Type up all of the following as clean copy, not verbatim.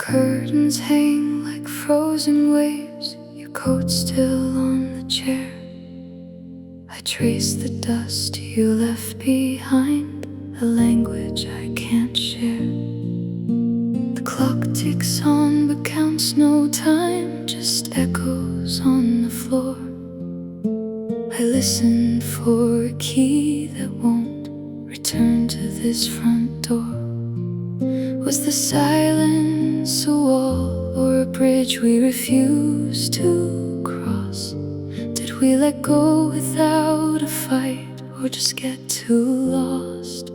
curtains hang like frozen waves, your coat still on the chair. I trace the dust you left behind, a language I can't share. The clock ticks on but counts no time, just echoes on the floor. I listen for a key that won't return to this front door. Was the silence a wall or a bridge we refused to cross? Did we let go without a fight or just get too lost?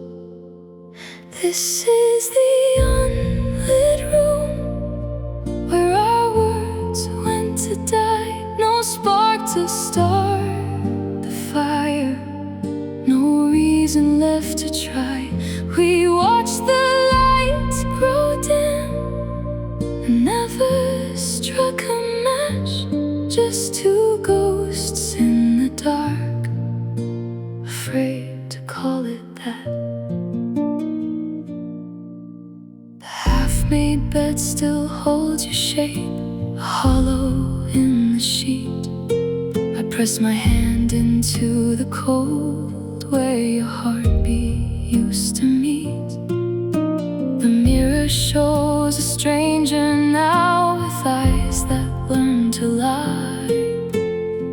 This is the unlit room where our words went to die. No spark to start the fire, no reason left to try. We watched the lights grow dim and never struck a match, just two ghosts in the dark, afraid to call it that. The half-made bed still holds your shape, a hollow in the sheet. I press my hand into the cold where your heartbeat used to meet. The mirror shows a stranger now with eyes that learn to lie,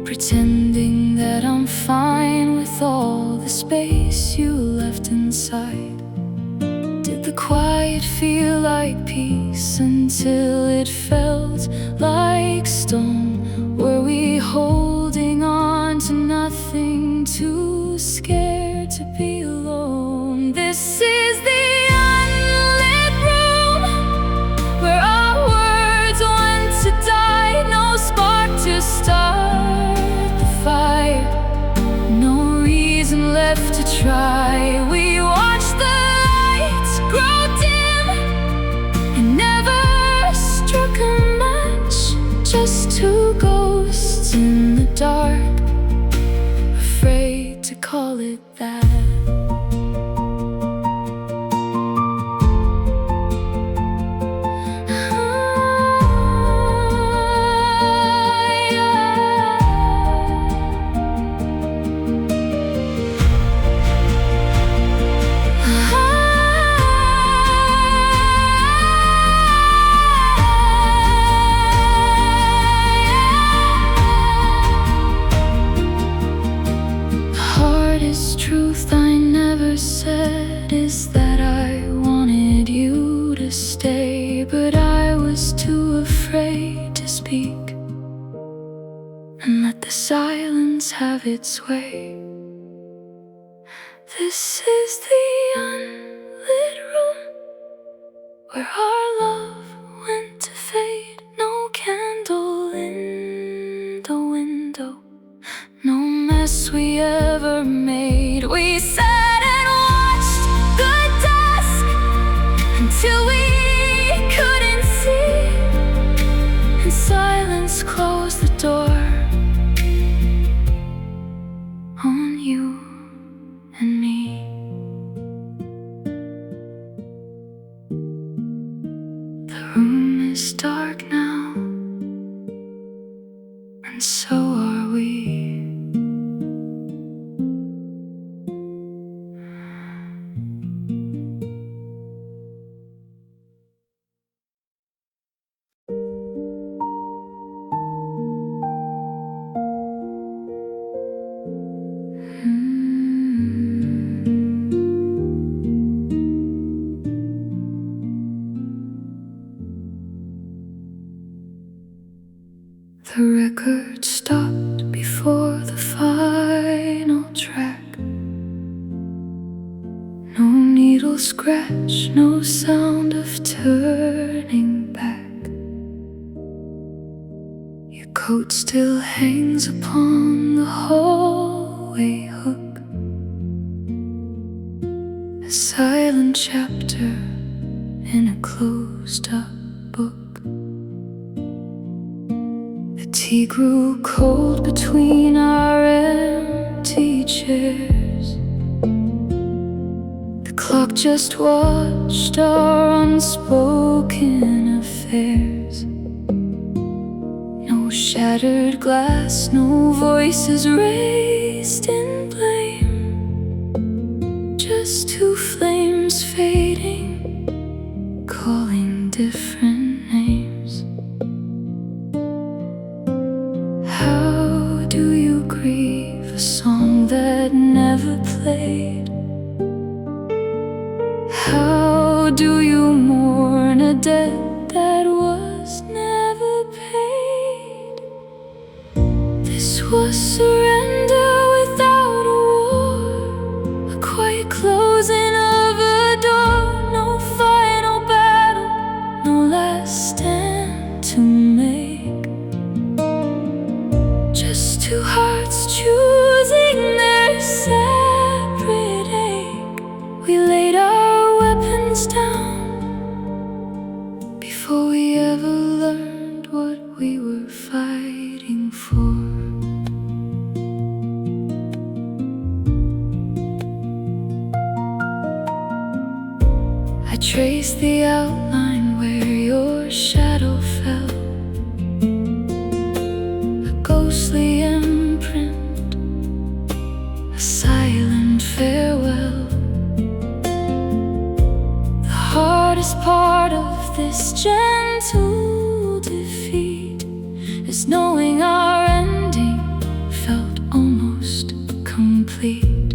pretending that I'm fine with all the space you left inside. Did the quiet feel like peace until it felt like stone? Were we holding on to nothing, too scared to be alone? This is the unlit room where our words went to die. No spark to start the fire, no reason left to try. We watched the lights grow dim and never struck a match, just two ghosts in the dark, afraid to call it that. Truth I never said is that I wanted you to stay, but I was too afraid to speak and let the silence have its way. This is the unlit room where our love went to fade. No candle in the window, no mess we ever made. We sat and watched the dusk until we couldn't see, and silence closed the door on you and me. The room is dark now, and so are we. The record stopped before the final track. No needle scratch, no sound of turning back. Your coat still hangs upon the hallway hook, a silent chapter in a closed-up book. The tea grew cold between our empty chairs. The clock just watched our unspoken affairs. No shattered glass, no voices raised in blame. Just two flames fading, calling different names. How do you grieve a song that never played? How do you mourn a debt that was never paid? This was surrender without a war, a quiet closing of a door. No final battle, no last stand to make. Just two hearts choosing their separate ache. We laid our weapons down before we ever learned what we were fighting for. I traced the outline where your shadow fell, a ghostly imprint, a silent farewell. The hardest part of this gentle defeat is knowing our ending felt almost complete.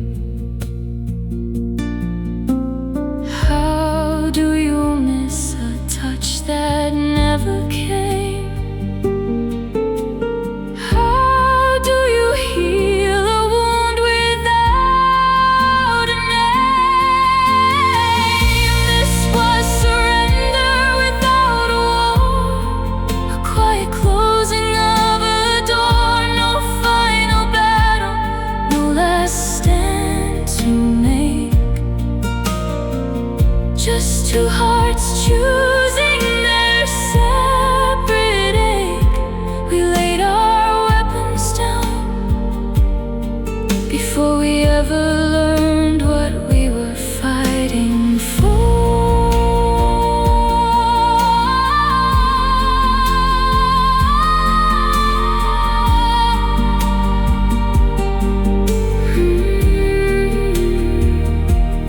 How do you miss a touch that never came? How do you heal a wound without a name? This was surrender without a war, a quiet closing of a door. No final battle, no last stand to make. Just two hearts choosing their separate ache. We laid our weapons down before we ever learned what we were fighting for.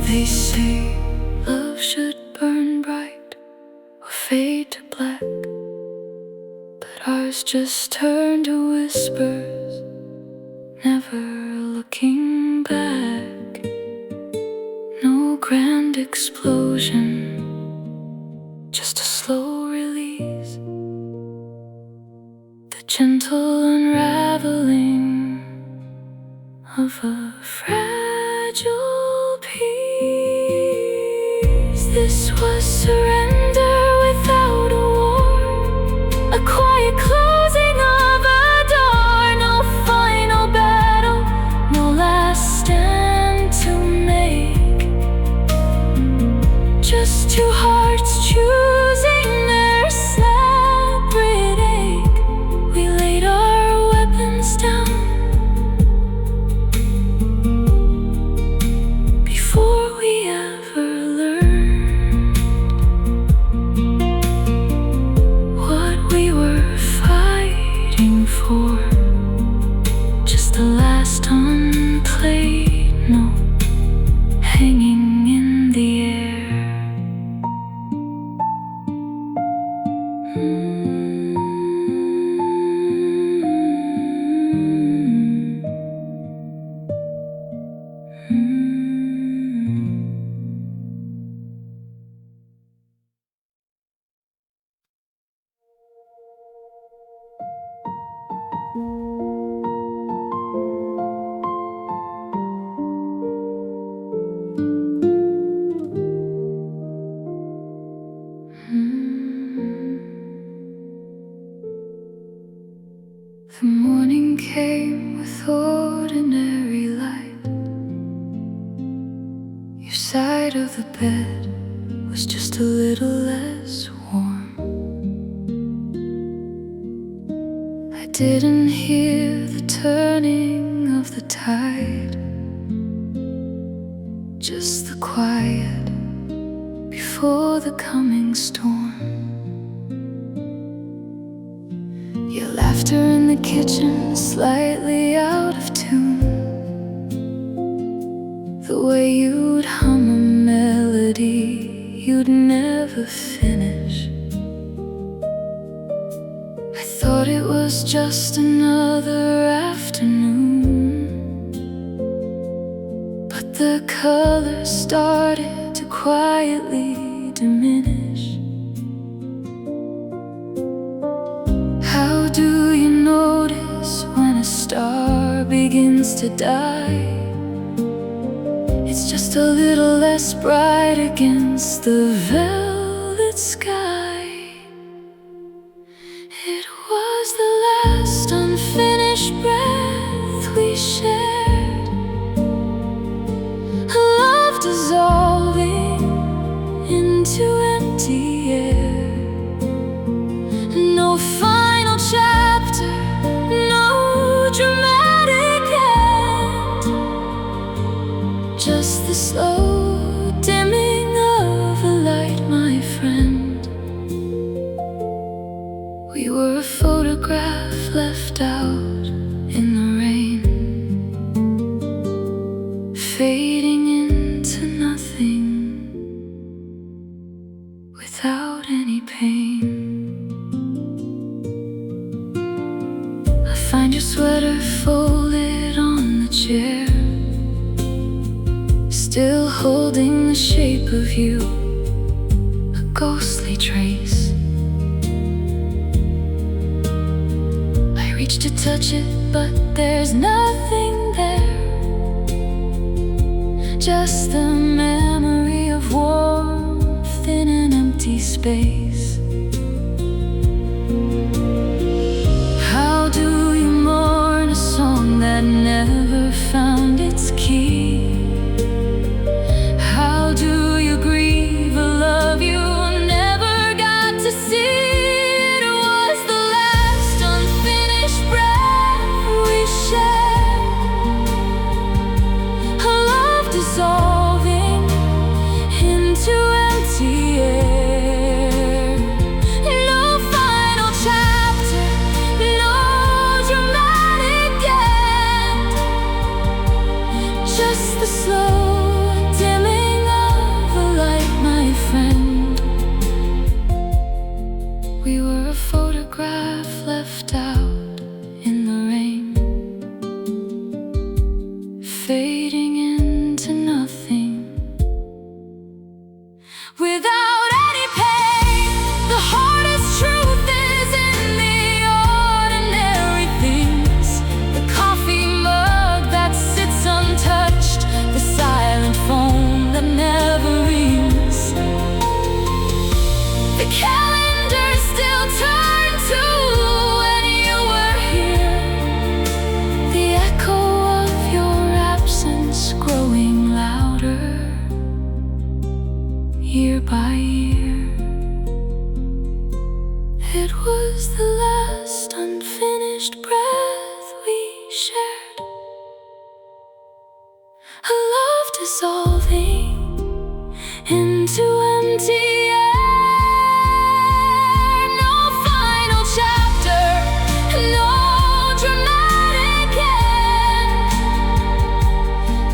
They say love should burn bright or fade to black, but ours just turned to whispers, never looking back. No grand explosion, just a slow release, the gentle unraveling of a fragile peace. This was surrender without a war, a quiet closing of a door. No final battle, no last stand to make. Just two hearts choosing their separate ache. We laid our weapons down before we ever learned what we were fighting for. Just the last unplayed note hanging in the air. The morning came with ordinary light. Your side of the bed was just a little less warm. I didn't hear the turning of the tide, just the quiet for the coming storm. Your laughter in the kitchen, slightly out of tune. The way you'd hum a melody you'd never finish. I thought it was just another afternoon, but the colors started to quietly diminish. How do you notice when a star begins to die? It's just a little less bright against the velvet sky. It was the last unfinished breath we shared, a love dissolving into empty air. No final chapter, no dramatic end, just the slow dimming of a light, my friend. We were a photograph left out in the rain, fading into nothing without any pain. I find your sweater folded on the chair, still holding the shape of you, a ghostly trace. I reach to touch it, but there's nothing there, just the memory of warmth in an empty space. How do you mourn a song that never found its key? How do you grieve a love you never got to see? It was the last unfinished breath we shared, a love dissolving into empty air. No final chapter, no dramatic end, just the slow dimming of a light, my friend. We were a photograph left out in the rain, fading into nothing without any pain. The hardest truth is in the ordinary things, the coffee mug that sits untouched, the silent phone that never rings. The calendar still turned to when you were here, the echo of your absence growing louder year by year. It was the last unfinished breath we shared, a love dissolving into empty air. No final chapter, no dramatic end,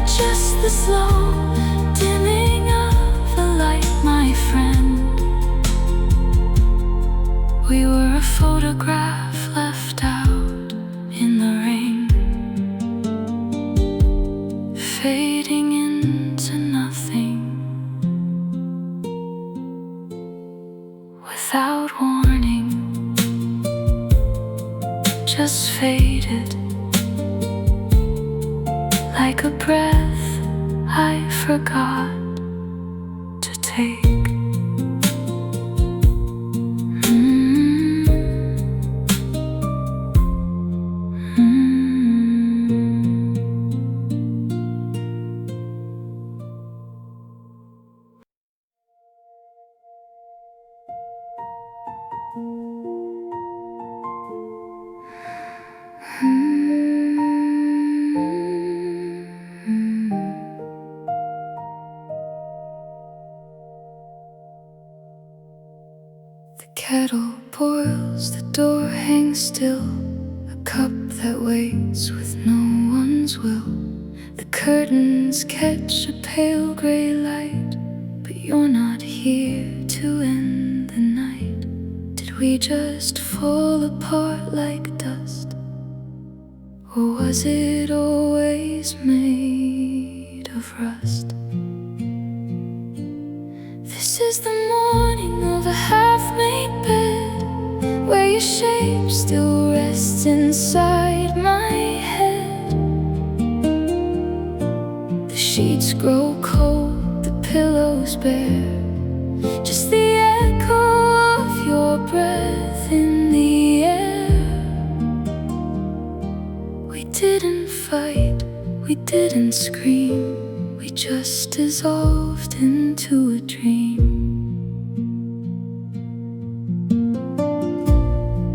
just the slow dimming of a light, my friend. We were a photograph left out in the rain, fading into nothing without warning, just faded like a breath I forgot to take. The kettle boils, the door hangs still, a cup that waits with no one's will. The curtains catch a pale grey light, but you're not here to end the night. Did we just fall apart like dust, or was it always made of rust? This is the morning of a half-made bed, where your shape still rests inside my head. The sheets grow cold, the pillows bare, just the echo of your breath in the air. We didn't fight, we didn't scream, we just dissolved into a dream.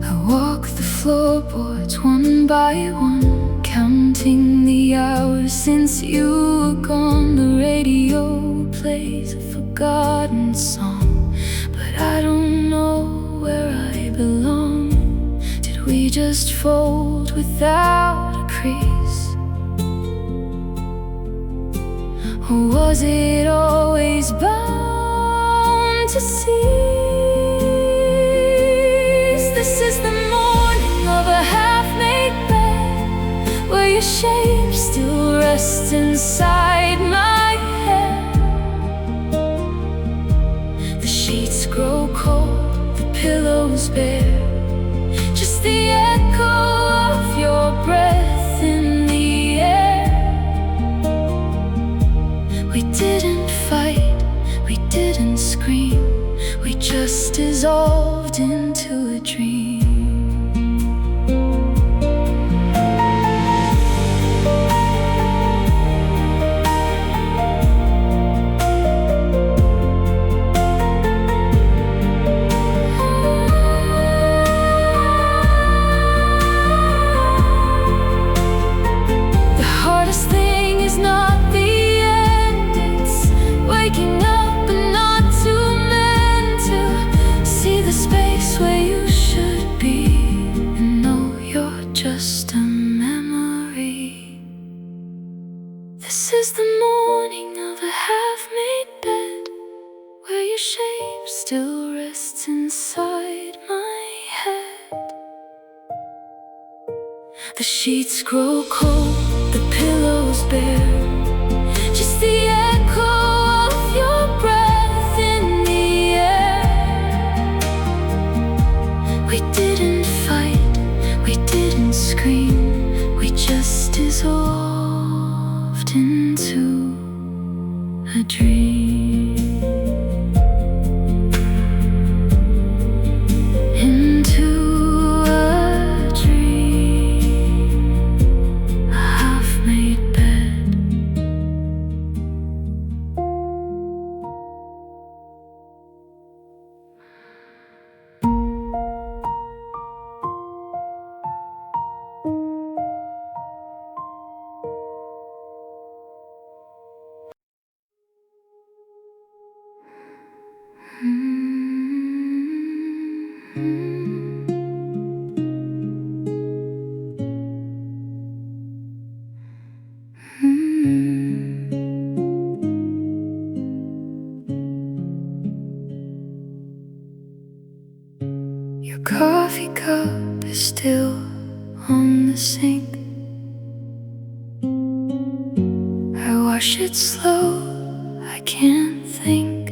I walk the floorboards one by one, counting the hours since you were gone. The radio plays a forgotten song, but I don't know where I belong. Did we just fold without a crease, or was it always bound to cease? This is the morning of a half-made bed, where your shape still rests inside my head. The sheets grow cold, the pillows bare, just the echo of your breath in the air. We didn't fight, we didn't scream, we just dissolved into a dream. The hardest thing is not the end, it's waking up and not too meant to see the space where you should be, and know you're just a memory. This is the morning of a half-made bed, where your shape still rests inside my head. The sheets grow cold, the pillows bare, just the echo of your breath in the air. We didn't fight, we didn't scream, we just dissolved into a dream. Into a dream, a half-made bed. Your coffee cup is still on the sink. I wash it slow, I can't think.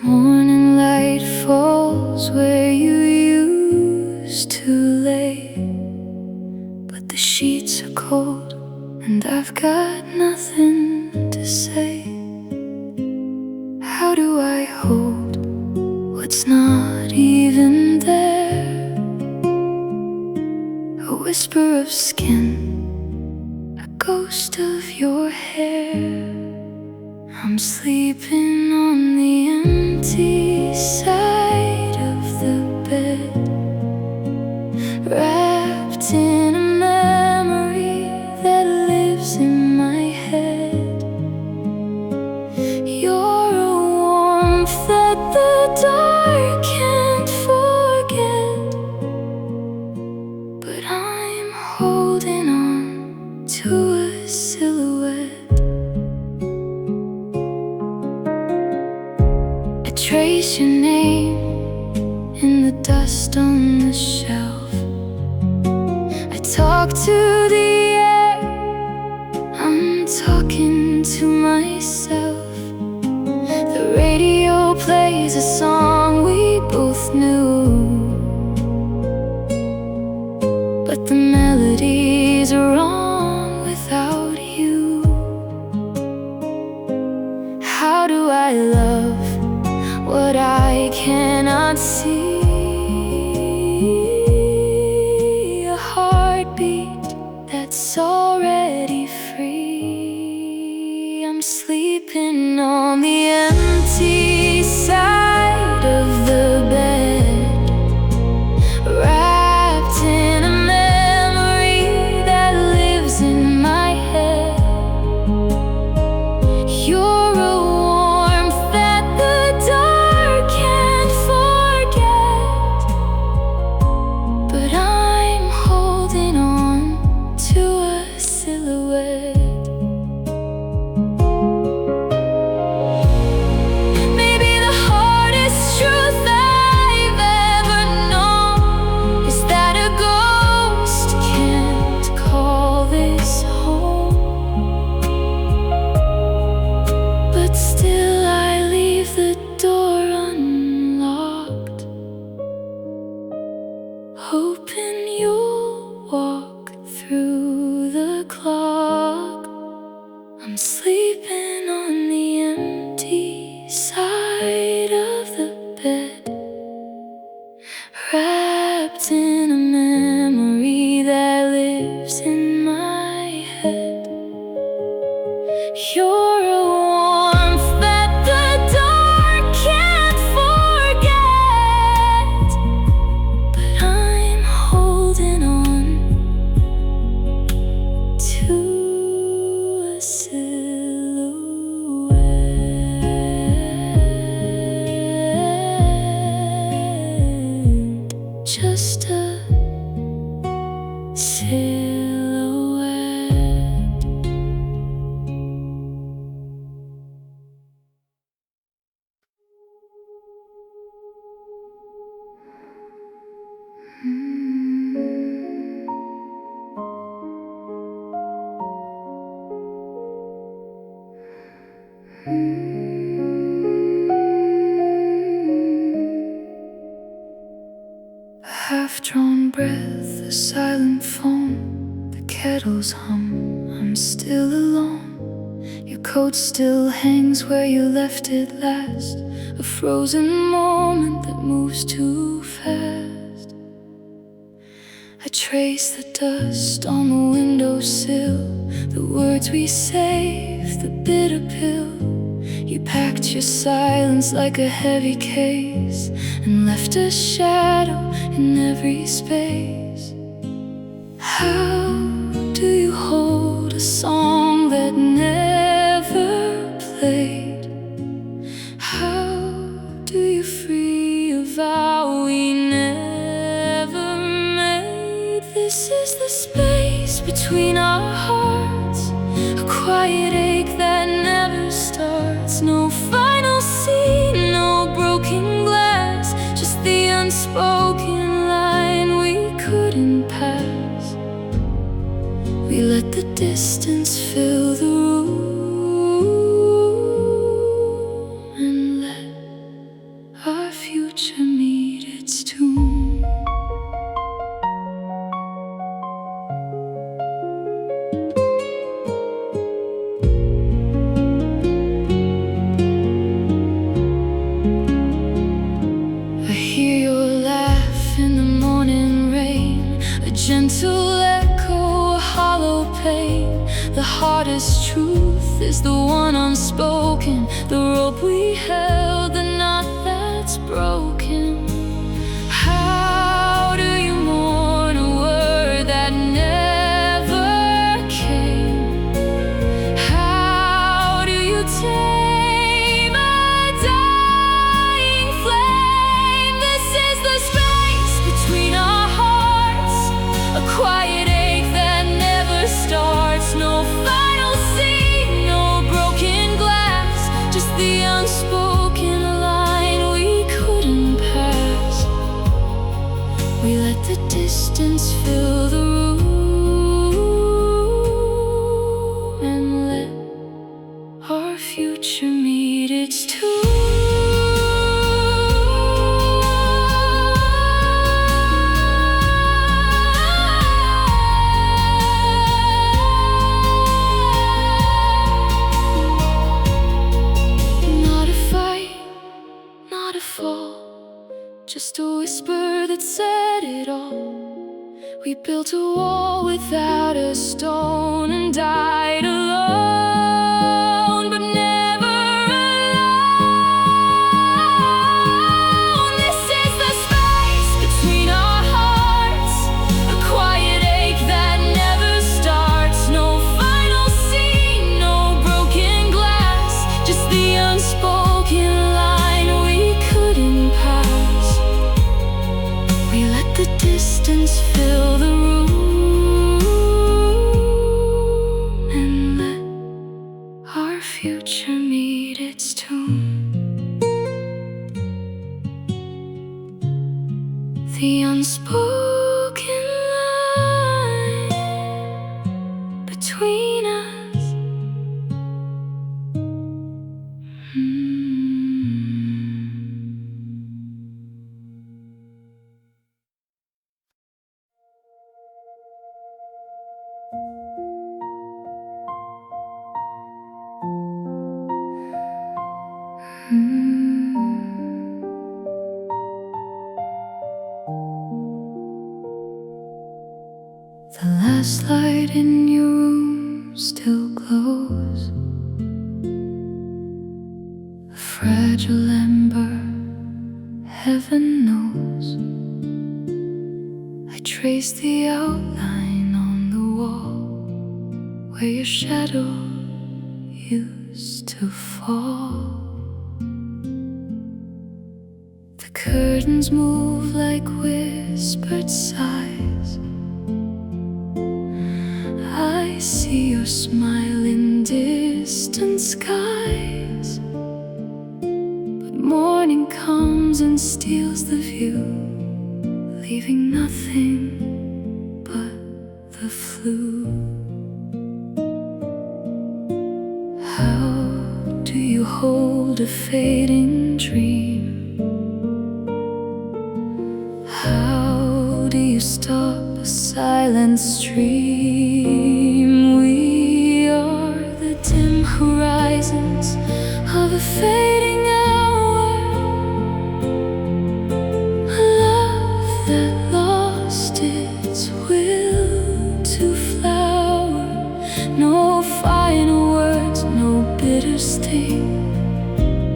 Morning light falls where you used to lay, but the sheets are cold and I've got nothing to say. How do I hold what's not even there? A whisper of skin, a ghost of your hair. I'm sleeping on the empty side of the bed, wrapped in a memory that lives in my head. You're a warmth that that the dark can't forget, but I'm holding on to a silhouette. I trace your name in the dust on the shelf. I talk to the air, I'm talking to myself. The radio plays a song we both knew, but the melodies are wrong without you. How do I love what I cannot see? A heartbeat that's already free. I'm sleeping on the empty side of the bed, wrapped in a memory that lives in my head. You're a warmth that the dark can't forget, but I'm holding on to a silhouette. Maybe the hardest truth I've ever known is that a ghost can't call this home. But still I leave the door unlocked, hoping you'll walk through the clock. I'm sleeping on the empty side of the bed, wrapped in a memory that lives in my head. You're a warmth that the dark can't forget, but I'm holding on to a silhouette, just a silhouette. A half-drawn breath, a silent foam, the kettle's hum. I'm still alone. Your coat still hangs where you left it last, a frozen moment that moves too fast. I trace the dust on the windowsill, the words we saved, the bitter pill. You packed your silence like a heavy case and left a shadow in every space. How do you hold a song that never played? How do you free a vow we never made? This is the space between our hearts, a quiet ache that never starts. No final scene, no broken glass, just the unspoken line we couldn't pass. We let the distance fill the room and let our future meet its tomb. I hear your laugh in the morning rain, a gentle echo, a hollow pain. The hardest truth is the one unspoken, the rope we held, the knot that's broken. How do you mourn a word that never came? How do you tame a dying unspoken line we couldn't pass. We let the distance fill the room and let our future meet its tune. Just a whisper that said it all. We built a wall without a stone and died alone, but never alone. This is the space between our hearts, a quiet ache that never starts. No final scene, no broken glass, just the unspoken line we couldn't pass. We let the distance fill the room and let our future meet its tune. The unspoken line between us. The last light in your room still glows, a fragile ember, heaven knows. I trace the outline on the wall where your shadow used to fall. The curtains move like whispered sighs. I see your smile in distant skies, but morning comes and steals the view, leaving nothing but the flu. How do you hold a fading dream? How do you stop a silent stream? We are the dim horizons of a fading hour, a love that lost its will to flower. No final words, no bitter sting,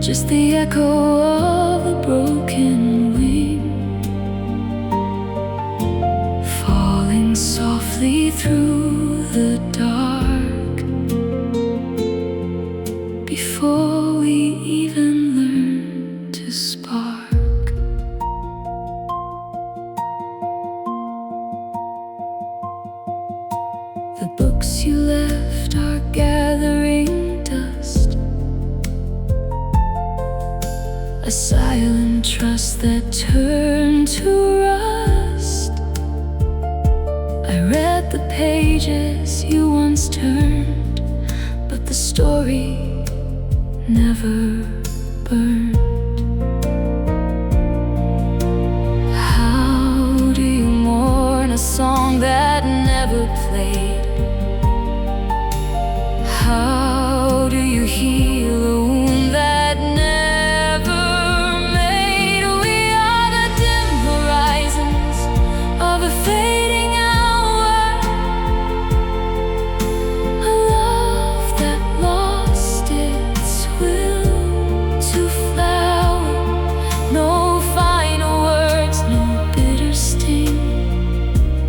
just the echo of a broken wing, falling softly through the dark before we even learn to spark. The books you left are gathering dust, a silent trust that turned to rust. I read the pages you once turned, but the story never burned. How do you mourn a song that never played? How do you heal a wound that never made? We are the dim horizons of a fading hour, a love that lost its will to flower. No final words, no bitter sting,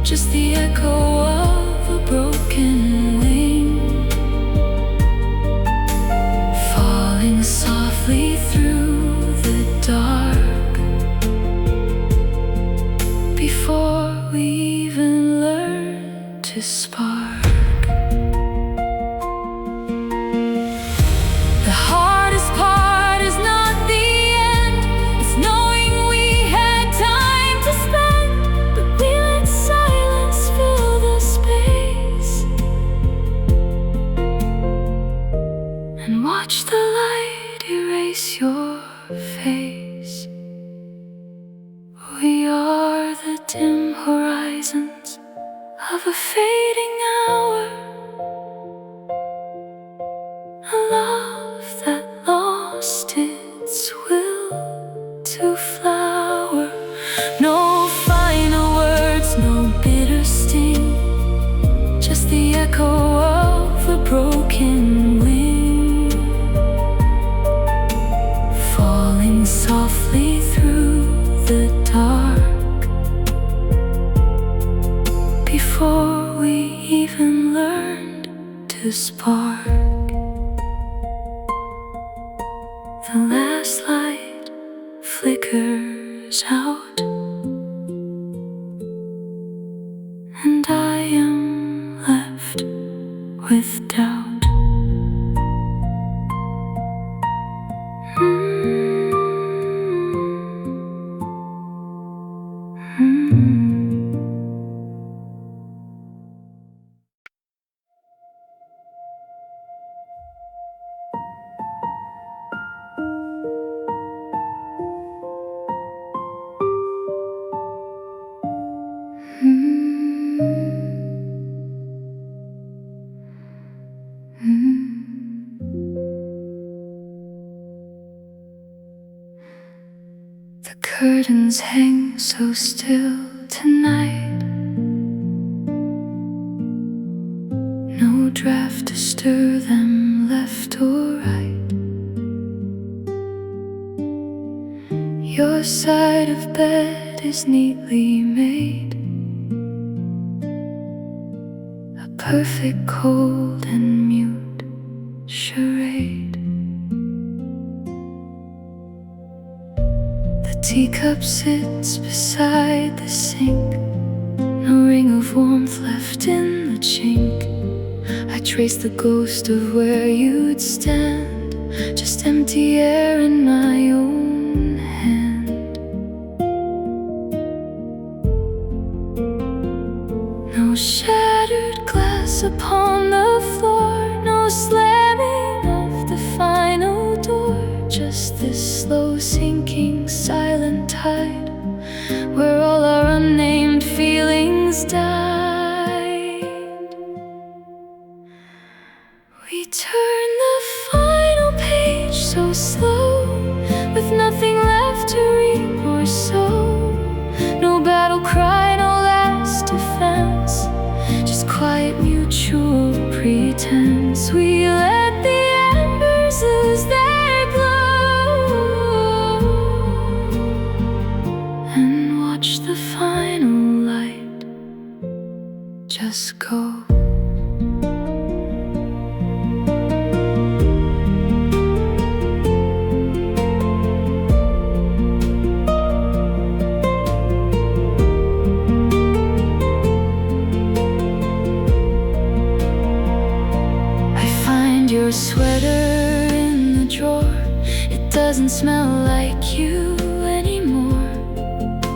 just the echo of a broken wing, falling softly through the dark before we even learn to spark. The hardest part is of a fading hour, a love that lost its will to flower. No final words, no bitter sting, just the echo of a broken wing, falling softly through the dark, before we even learned to spark. The last light flickers out, and I am left with doubt. The curtains hang so still tonight, no draft to stir them left or right. Your side of bed is neatly made, a perfect cold and mute charade. The teacup sits beside the sink, no ring of warmth left in the chink. I trace the ghost of where you'd stand, just empty air in my own hand. No shattered glass upon the floor, no slamming of the final door, just this slow sinking silent tide, where all our unnamed feelings died. We turn the final page so slow, with nothing left to read or sow. No battle cry, no last defense, just quiet mutual pretense. We let the embers lose their glow, and watch the final light just go. Your sweater in the drawer, it doesn't smell like you anymore,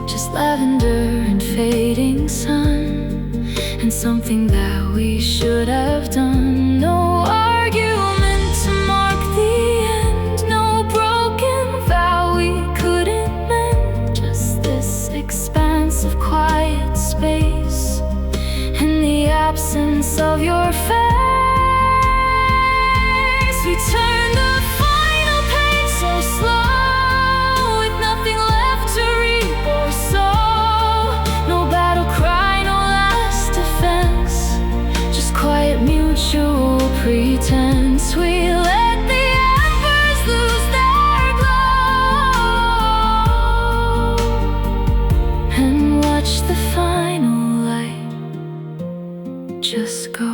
just lavender and fading sun, and something that we should have done. No argument to mark the end, no broken vow we couldn't mend, just this expanse of quiet space, in the absence of your face. We turn the final page so slow, with nothing left to reap or sow. No battle cry, no last defense, just quiet mutual pretense. We let the embers lose their glow, and watch the final light just go.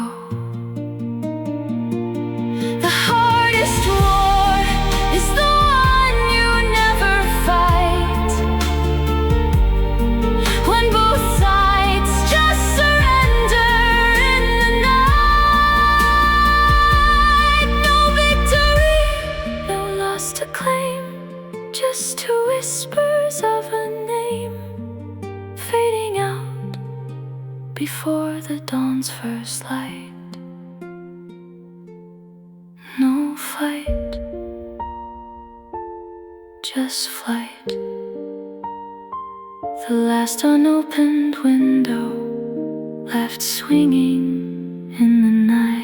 Just two whispers of a name, fading out before the dawn's first light. No fight, just flight. The last unopened window left swinging in the night.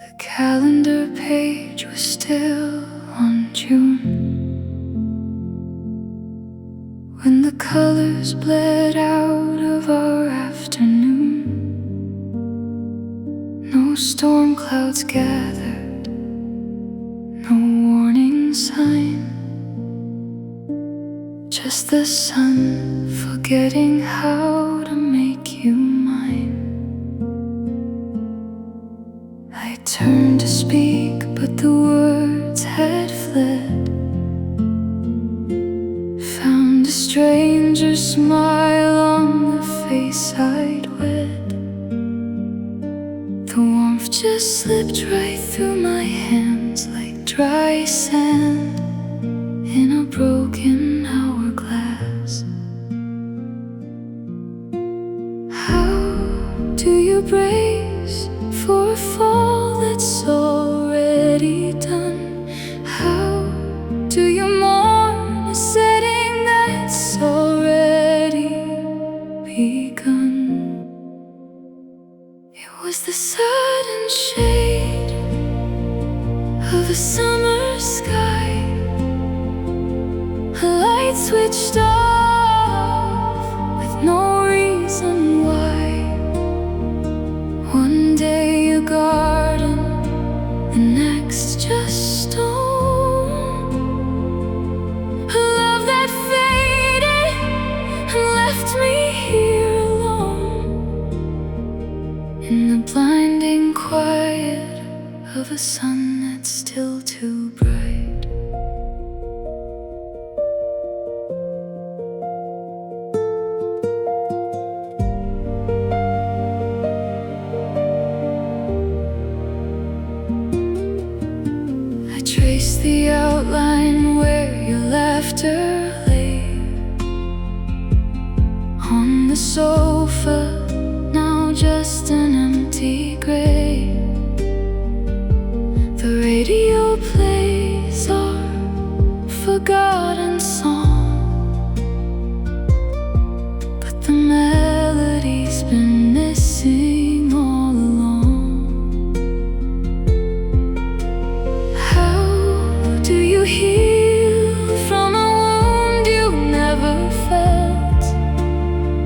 The calendar page was still on June, when the colors bled out of our afternoon. No storm clouds gathered, no warning sign, just the sun forgetting how to make you mine. I turned to speak, but the words had fled. Found a stranger's smile on the face I'd wed. The warmth just slipped right through my hands like dry sand in a broken hourglass. How do you brace for a fall that's already done? How do you mourn a setting that's already begun? It was the sudden shade of a summer sky, a light switched off with no reason why. One day a garden, the next just stone. A love that faded and left me here alone, in the blinding quiet of a sun that's still too bright. Trace the outline where your laughter lay on the sofa, now just an empty gray. The radio plays our forgotten song, but the melody's been missing all along. Do you heal from a wound you never felt?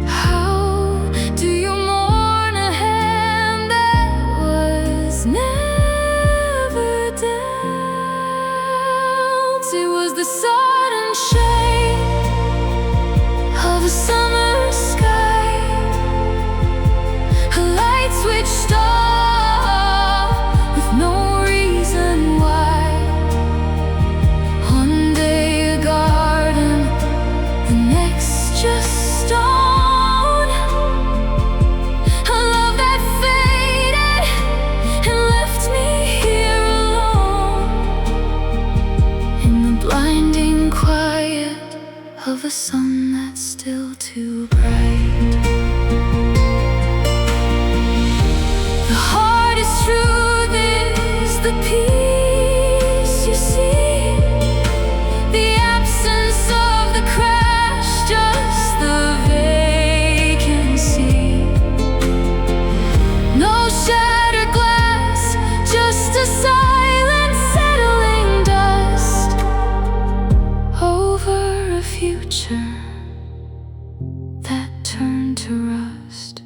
How do you mourn a hand that was never dealt? It was the sudden shade of a summer sky, a light switched off with no reason why. Just stone, a love that faded and left me here alone, in the blinding quiet of a sun that's still too bright. The hardest truth is the peace you see, the absence of the crash, just the vacancy. No shattered glass, just a silent settling dust over a future that turned to rust.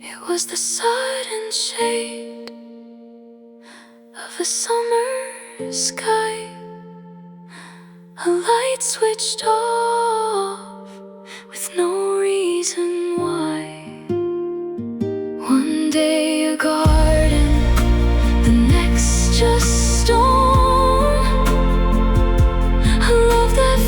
It was the sudden shade of a summer sky, a light switched off with no reason why. One day a garden, the next just stone, a love that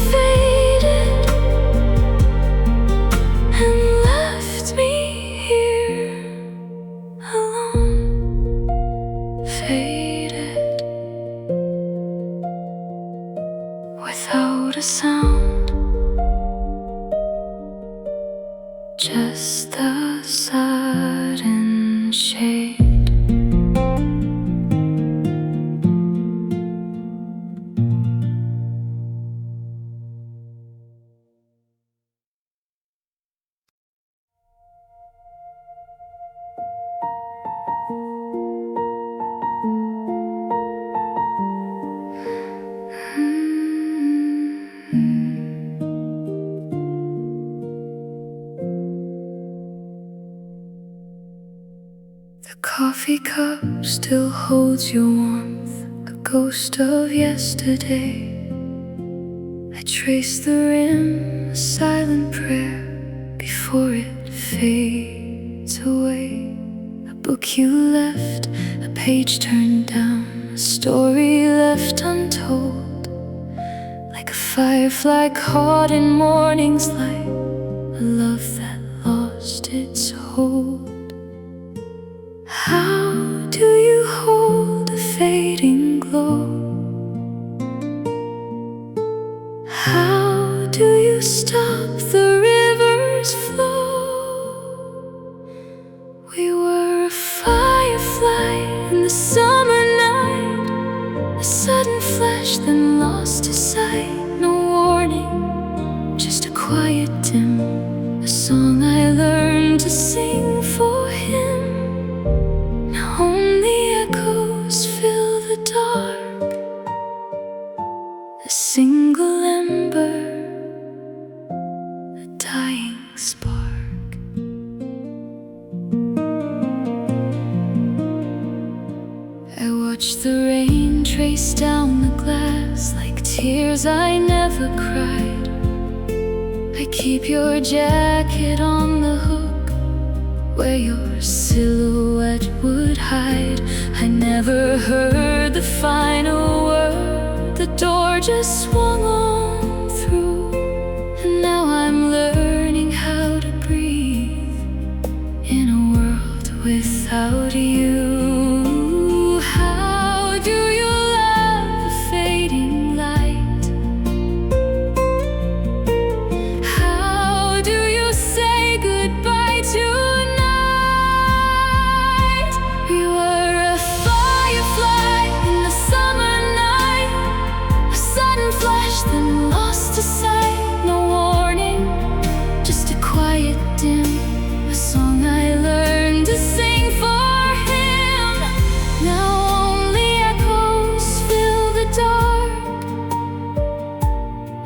The coffee cup still holds your warmth, a ghost of yesterday. I trace the rim, a silent prayer before it fades away. A book you left, a page turned down, a story left untold. Like a firefly caught in morning's light, a love that lost its hold. How do you hold a fading glow? How do you stop the river's flow? We were a firefly in the summer night, a sudden flash then lost to sight. No warning, just a quiet dim, a song I learned to sing for him. Now only echoes fill the dark, a single ember, a dying spark. I watch the rain trace down the glass like tears I never cried. I keep your jacket on the hook where your silhouette would hide. I never heard the final word, the door just swung on through. And now I'm learning how to breathe in a world without you. How do you love the fading light? How do you say goodbye tonight? We were a firefly in the summer night, a sudden flash then lost to sight. No warning, just a quiet dim, a song I learned to sing for him. Now only echoes fill the dark,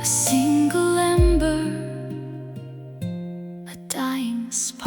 a single ember, a dying spark.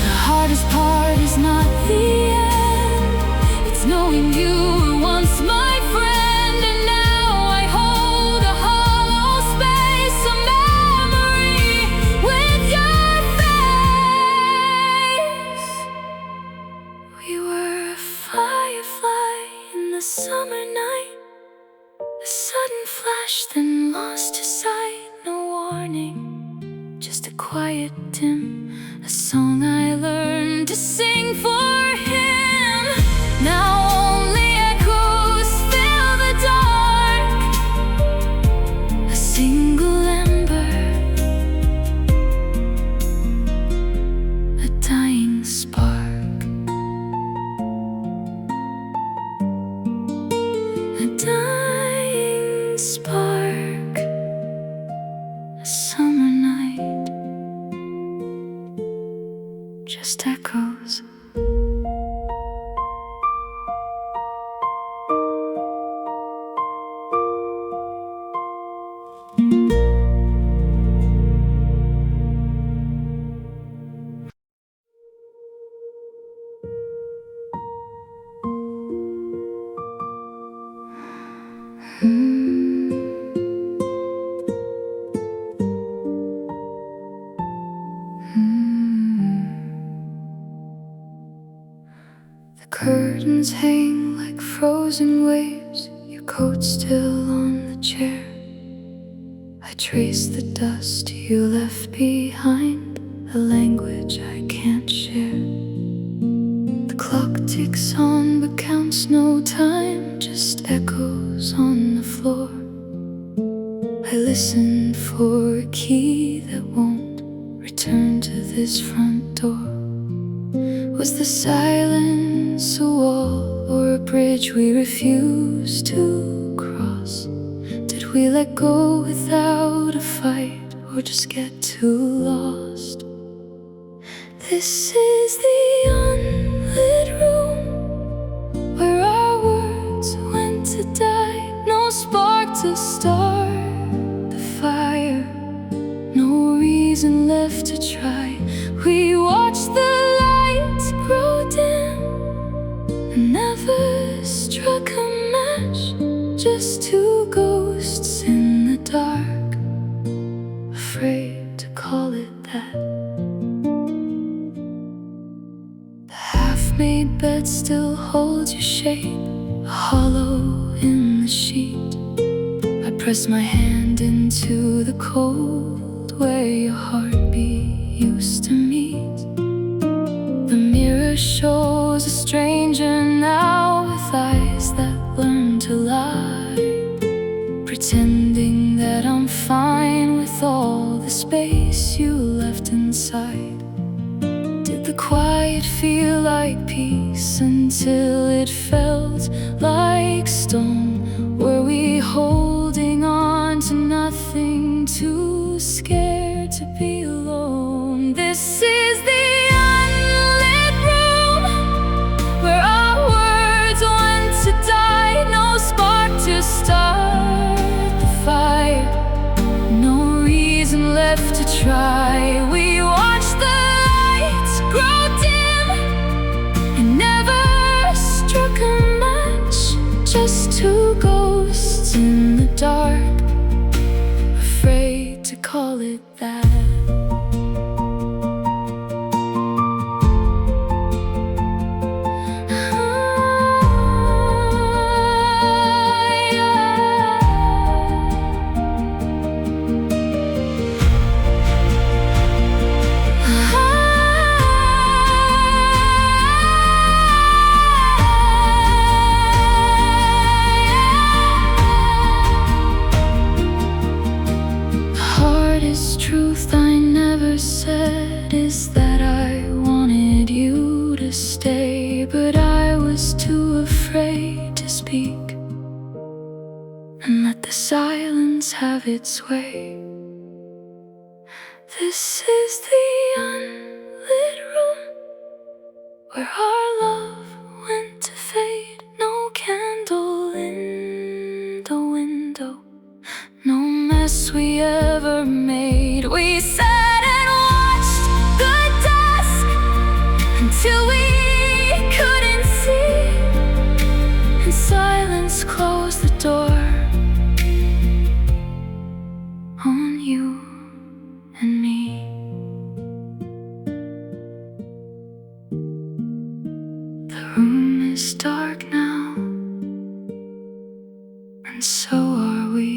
The hardest part is not the end, it's knowing you were once my friend. And now I hold a hollow space, a memory with your face. We were a firefly in the summer night, a sudden flash then lost to sight. No warning, just a quiet dim, a song I learned to sing for him. Now only echoes fill the dark, a single ember, a dying spark, a dying spark, a summer night, just echoes. The curtains hang like frozen waves, your coat still on the chair. I trace the dust you left behind, a language I can't share. The clock ticks on but counts no time, just echoes on the floor. I listen for a key that won't return to this front door. Was the silence a wall or a bridge we refused to cross? Did we let go without a fight or just get too lost? This is the unlit room where our words went to die. No spark to start the fire, no reason left to try. We watched the lights grow dim and never struck a match. Just two ghosts in the dark, afraid to call it that. The half-made bed still holds your shape, a hollow in the sheet. I press my hand into the cold where your heartbeat used to meet. The mirror shows a stranger now with eyes that learn to lie, pretending that I'm fine with all the space you left inside. Did the quiet feel like peace until it felt like stone? Were we holding on to nothing, too scared to be alone? This is the unlit room where our words went to die. No spark to start the fire, no reason left to try. We watched the lights grow dim and never struck a match. Just two ghosts in the dark, afraid to call it that. Truth I never said is that I wanted you to stay, but I was too afraid to speak and let the silence have its way. This is the unlit room where our love went to fade. No candle in the window, no mess we ever made. We sat and watched the dusk until we couldn't see, and silence closed the door on you and me. The room is dark now, and so are we.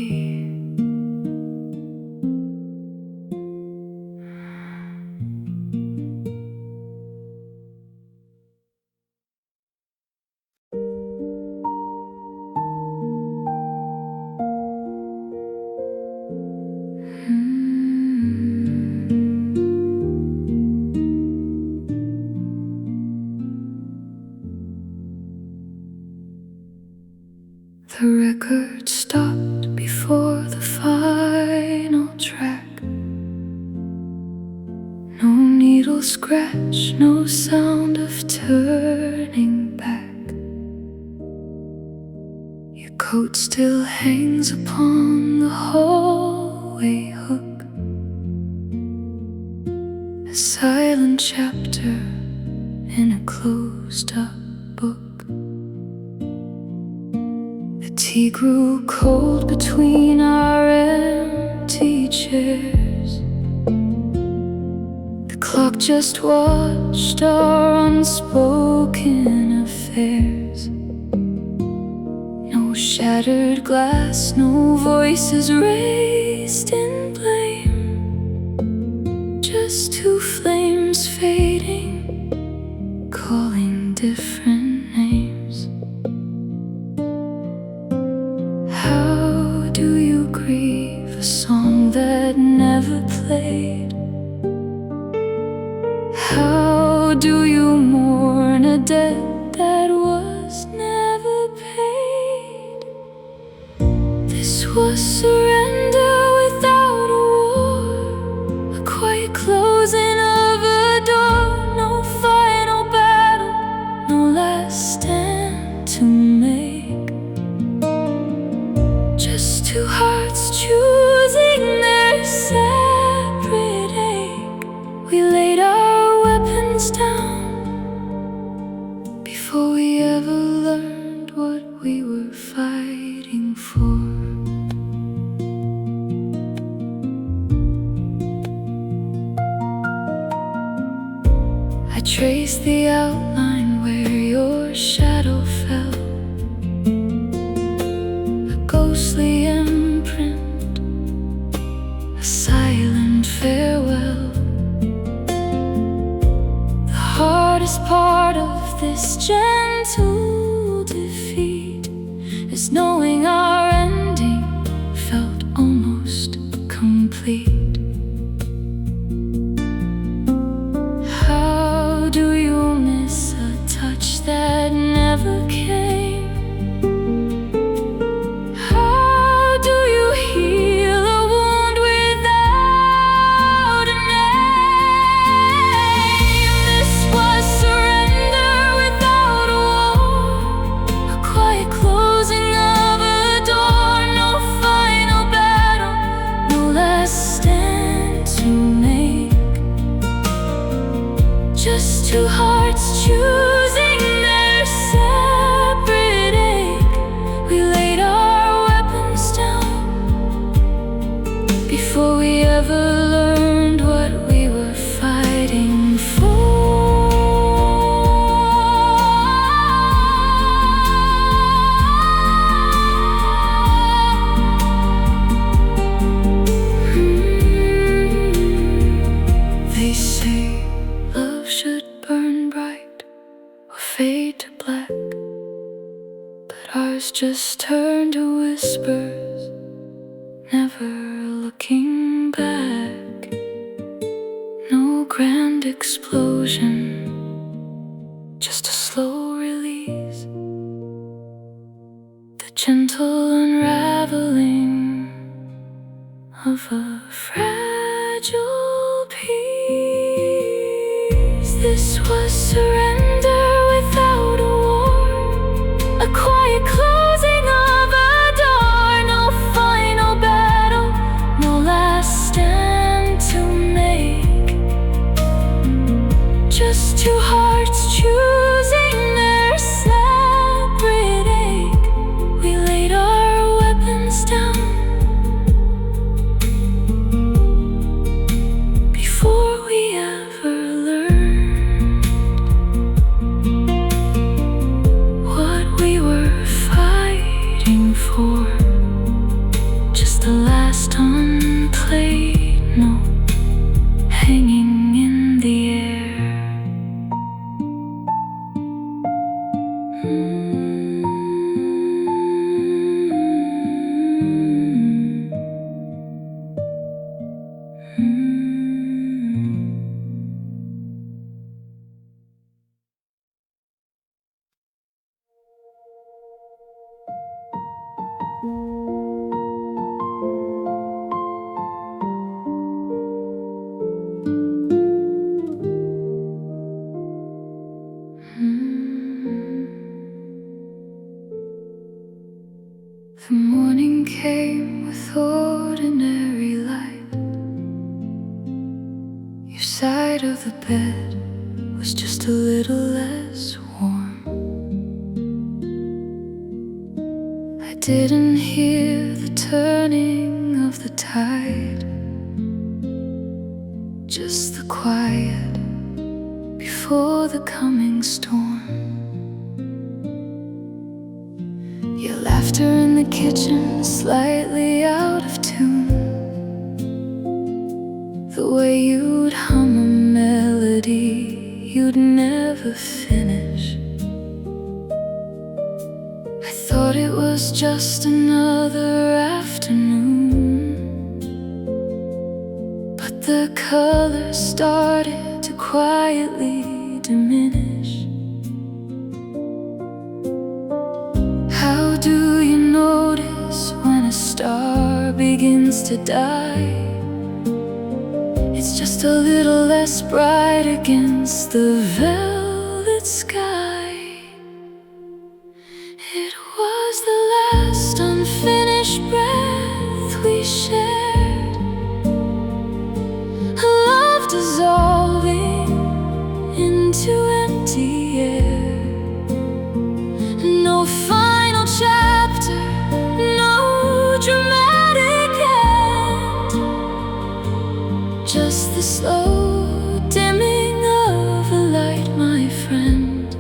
The record stopped before the final track. No needle scratch, no sound of turning back. Your coat still hangs upon the hallway hook, a silent chapter in a closed-up book. The tea grew cold between our empty chairs. The clock just watched our unspoken affairs. No shattered glass, no voices raised in blame. Just two flames fading, calling different names. How do you grieve a song that never played? How do you mourn a debt that was never paid? This was surrender without a war, a quiet closing of a door. down before we ever learned what we were fighting for. I traced the outline where your shadow fell, a ghostly imprint, a silent farewell. The hardest part of this gentle defeat is knowing our ending felt almost complete. How do you miss a touch that never came? How do you heal a wound without a name? This was surrender without a war, a quiet closing of a door. No final battle, no last stand to make. Just two hearts choosing their separate ache. We laid our weapons down before we ever learned what we were fighting for. They say love should burn bright or fade to black, but ours just turned to whispers, never looking back. No grand explosion, just a slow release, the gentle unraveling of a fragile peace. This was surrender without a war, a quiet closing of a door. No final battle, no last stand to make. Just two hearts choosing their separate ache. We laid our weapons down before we ever learned what we were fighting for. Just the last unplayed note hanging in the air. The morning came with ordinary light. Your side of the bed was just a little less warm. I didn't hear the turning of the tide, just the quiet before the coming storm. Your laughter in the kitchen, slightly out of tune. The way you'd hum a melody you'd never finish. I thought it was just another afternoon, but the colors started to quietly diminish. How do you notice when a star begins to die? It's just a little less bright against the velvet sky. It was the last unfinished breath we shared, a love dissolving in into empty air. No final chapter, no dramatic end, just the slow dimming of a light, my friend.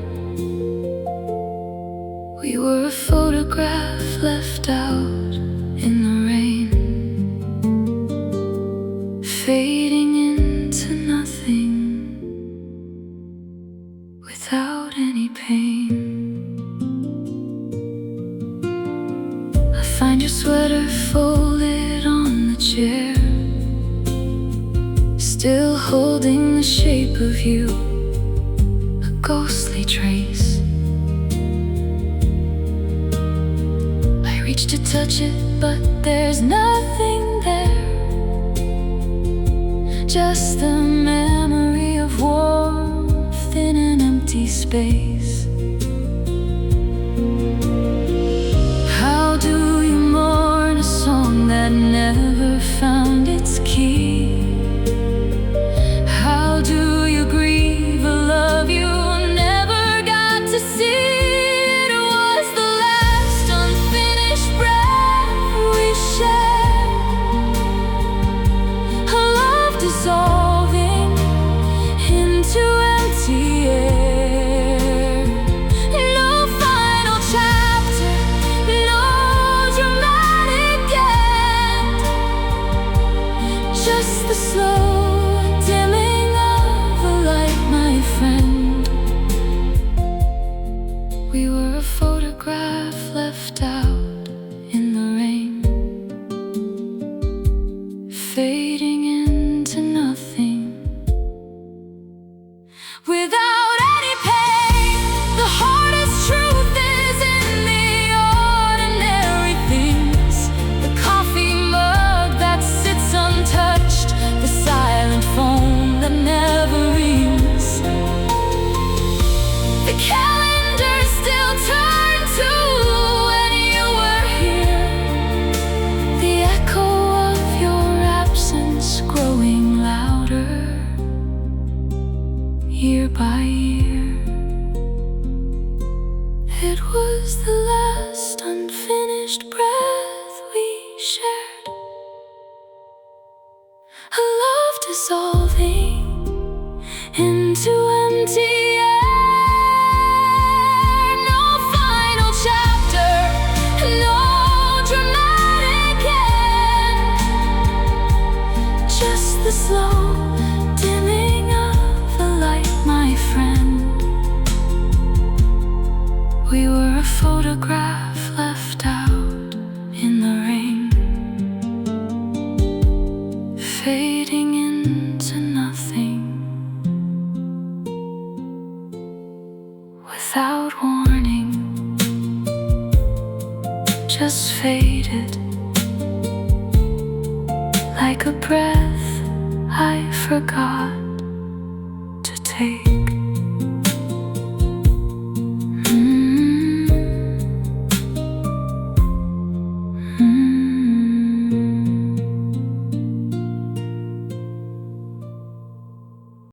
We were a photograph left out in the rain, fading into nothing without any pain. I find your sweater folded on the chair, still holding the shape of you, a ghostly trace. I reach to touch it, but there's nothing there, just the memory of warmth in an empty space. How do you mourn a song that never found its key? How do you grieve a love you never got to see? It was the last unfinished breath we shared, a love dissolving into empty air. No final chapter, no dramatic end, just the slow dimming of a light, my friend. We were a photograph left out in the rain, fading into nothing without any pain. The hardest truth is in the ordinary things, the coffee mug that sits untouched, the silent phone that never rings, the calendar still turned to when you were here, the echo of your absence growing louder year by year. It was the last unfinished breath we shared, a love dissolving into empty air. No final chapter, no dramatic end, just the slow dimming of a light, my friend. We were a photograph left out in the rain, fading into nothing without warning, just faded like a breath I forgot to take.